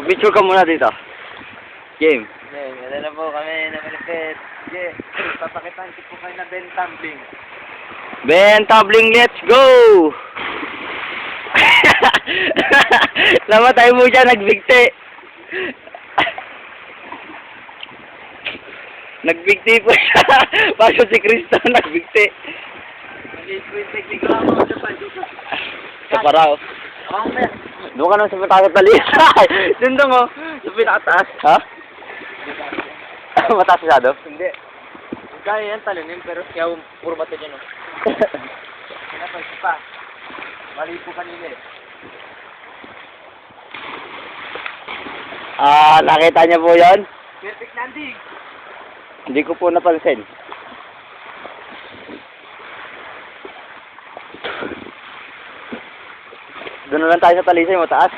Picture ka muna dito. Game. Meron na po kami na malapit. Yeah. Papakitan ko po kayo na Ben Tumbling. Ben Tabling, let's go! Namatay mo dyan, nagbigti. Nagbigti po siya. Paso si Cristo, nagbigti. Maliit po yung technique ko ako sa dito. Sa paraw. Doon ka naman sa mataas talisay. Doon doon o. Sa pinakataas. Ha? Mataas masyado? Hindi. Kaya yan talunin pero kaya puro bato dyan o. Pinapag pa. Mali po kanina eh. Nakita niya po yun? Perfect landing. Hindi ko po napansin. Doon na lang tayo sa talisay, mataas.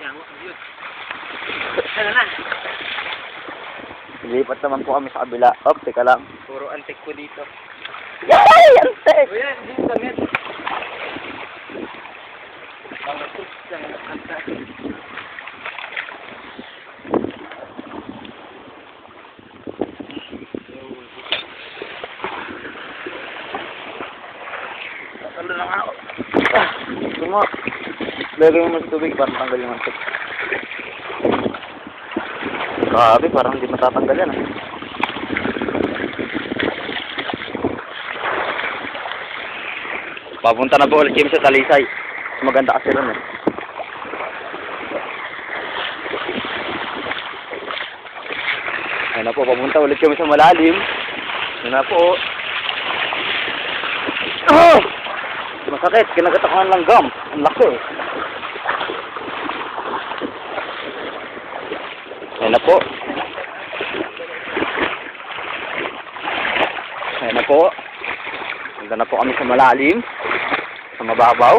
Yan, yun. Ano na? Lipat naman po kami sa kabila. Oh, teka lang. Puro antik po dito. Yay! Antek! O yan, hindi damit. Pangapos ng antak. Talo na nga ako. Ito mo. Lagay mo sa tubig para tanggal yung antik. Grabe, parang hindi matatanggal yan. Papunta na po ulit kami sa Talisay. Mas maganda kasi rin eh. Ayan na po, papunta ulit kami sa malalim. Ayan na po. Oh! Masakit, kinagat ako ng langgam. Ang laki eh. Ayan na po. Ayan na po. Punta na po kami sa malalim. Sa mababaw.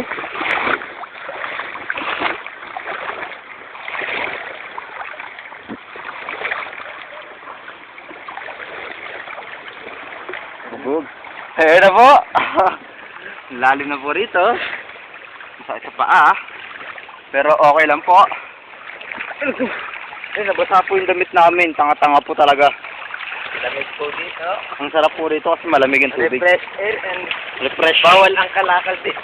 Bubog. Ayan na po. Lalim na po rito. Masakit sa paa. Pero okay lang po. Nabasa po yung damit namin. Tanga-tanga po talaga. Lamig po dito. Ang sarap po rito kasi malamig ang tubig. Refresh air and Refresh. bawal ang kalakal dito.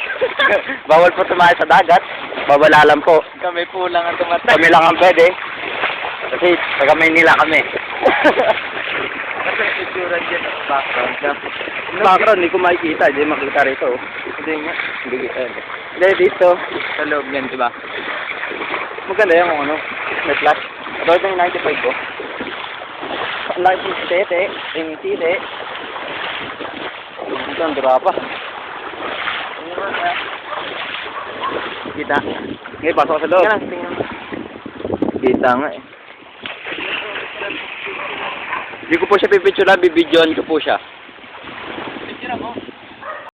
Bawal po tumayo sa dagat. Babalalan po. Kami po lang ang tumatay. Kami lang ang pwede. Kasi taga Maynila kami. Kasi itsura dyan ang background niya. Background, hindi ko makikita. Hindi makita rito. Hindi nga. Hindi kita. Hindi, dito. Sa loob yan, di ba? Maganda yan kung ano. May flash. Ito yung 95 ko. Ang laki yung tete. Yung tite. Ito ang durapa. Kita. Ngayon, pasok ka sa loob. Kita nga eh. Hindi ko po siya pipicturean, bibidyoan ko po siya. Picture mo.